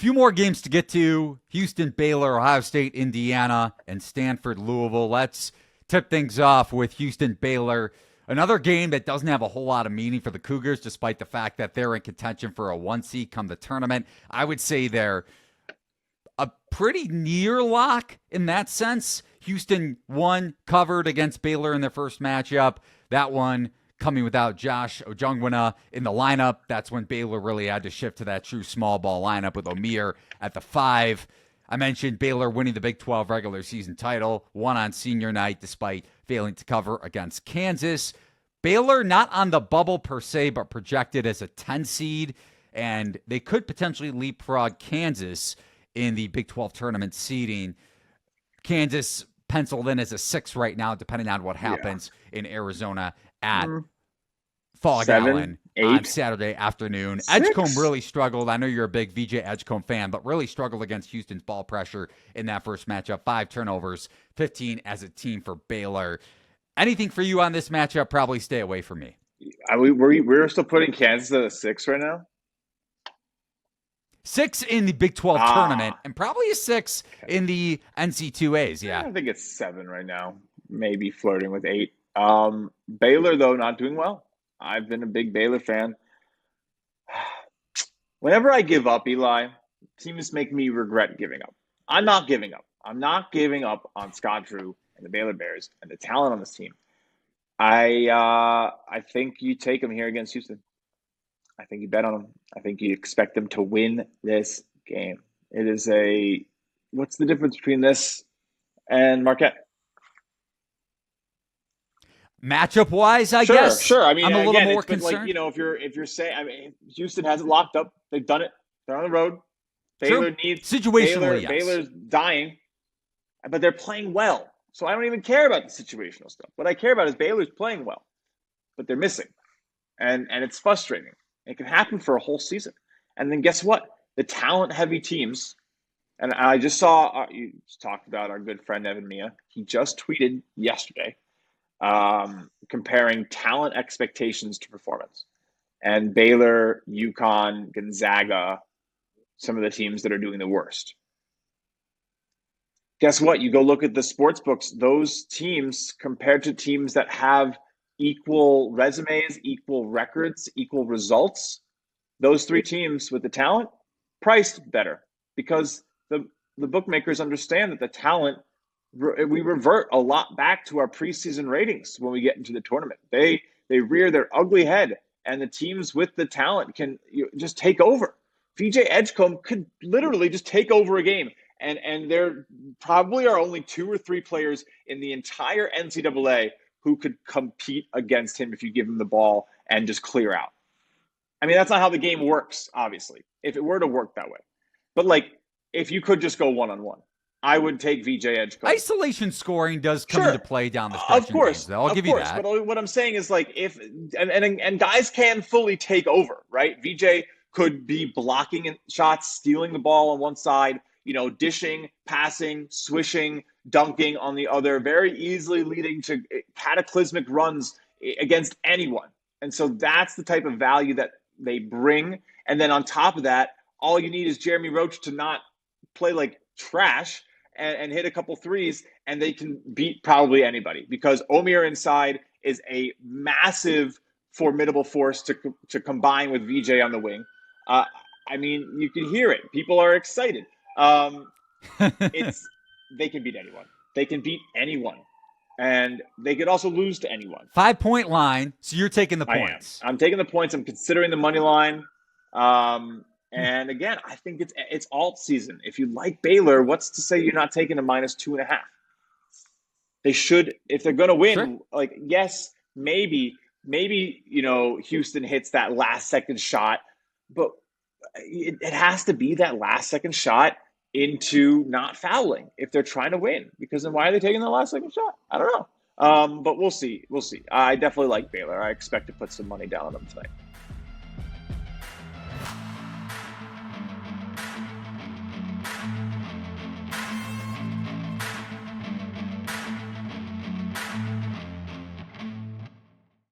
Few more games to get to. Houston, Baylor, Ohio State, Indiana, and Stanford, Louisville. Let's tip things off with Houston, Baylor. Another game that doesn't have a whole lot of meaning for the Cougars, despite the fact that they're in contention for a 1 seed come the tournament. I would say they're a pretty near lock in that sense. Houston won, covered against Baylor in their first matchup. That one coming without Josh Ojungwana in the lineup. That's when Baylor really had to shift to that true small ball lineup with Omir at the 5. I mentioned Baylor winning the Big 12 regular season title, won on senior night despite failing to cover against Kansas. Baylor not on the bubble per se, but projected as a 10 seed, and they could potentially leapfrog Kansas in the Big 12 tournament seeding. Kansas penciled in as a 6 right now, depending on what happens in Arizona at Fog Allen on Saturday afternoon. 6? Edgecombe really struggled. I know you're a big VJ Edgecombe fan, but really struggled against Houston's ball pressure in that first matchup. 5 turnovers, 15 as a team for Baylor. Anything for you on this matchup? Probably stay away from me. We're still putting Kansas at a 6 right now? 6 in the Big 12 tournament, and probably a 6 in the NC2As, yeah. I think it's 7 right now, maybe flirting with 8. Baylor, though, not doing well. I've been a big Baylor fan. Whenever I give up, Eli, teams make me regret giving up. I'm not giving up. I'm not giving up on Scott Drew and the Baylor Bears and the talent on this team. I think you take them here against Houston. I think you bet on them. I think you expect them to win this game. It is what's the difference between this and Marquette? Matchup-wise, I guess. Sure. I mean, I'm a little more Like, concerned. if you're saying, I mean, Houston has it locked up. They've done it. They're on the road. Baylor needs situationally. Yes. Baylor's dying, but they're playing well. So I don't even care about the situational stuff. What I care about is Baylor's playing well, but they're missing, and it's frustrating. It can happen for a whole season. And then guess what? The talent-heavy teams, and I just saw, you talked about our good friend Evan Mia. He just tweeted yesterday comparing talent expectations to performance. And Baylor, UConn, Gonzaga, some of the teams that are doing the worst. Guess what? You go look at the sports books. Those teams compared to teams that have equal resumes, equal records, equal results, those 3 teams with the talent priced better because the bookmakers understand that the talent, we revert a lot back to our preseason ratings when we get into the tournament. They rear their ugly head, and the teams with the talent can just take over. VJ Edgecombe could literally just take over a game, and there probably are only 2 or 3 players in the entire NCAA who could compete against him if you give him the ball and just clear out. I mean, that's not how the game works, obviously, if it were to work that way. But, if you could just go one-on-one, I would take VJ Edgecombe. Isolation scoring does come into play down the stretch. Of course. Games, though. I'll give you that. But what I'm saying is, and guys can fully take over, right? VJ could be blocking shots, stealing the ball on one side, dishing, passing, swishing, dunking on the other, very easily leading to cataclysmic runs against anyone. And so that's the type of value that they bring. And then on top of that, all you need is Jeremy Roach to not play like trash and hit a couple threes, and they can beat probably anybody because Omir inside is a massive, formidable force to combine with VJ on the wing. I mean, you can hear it. People are excited. They can beat anyone. They can beat anyone. And they could also lose to anyone. 5-point line. So you're taking the points. I'm taking the points. I'm considering the money line. And again, I think it's alt season. If you like Baylor, what's to say you're not taking a -2.5? They should, if they're going to win. Sure. Yes, maybe Houston hits that last second shot, but it has to be that last second shot into not fouling if they're trying to win, because then why are they taking the last second shot? I don't know. But we'll see. I definitely like Baylor. I expect to put some money down on them tonight.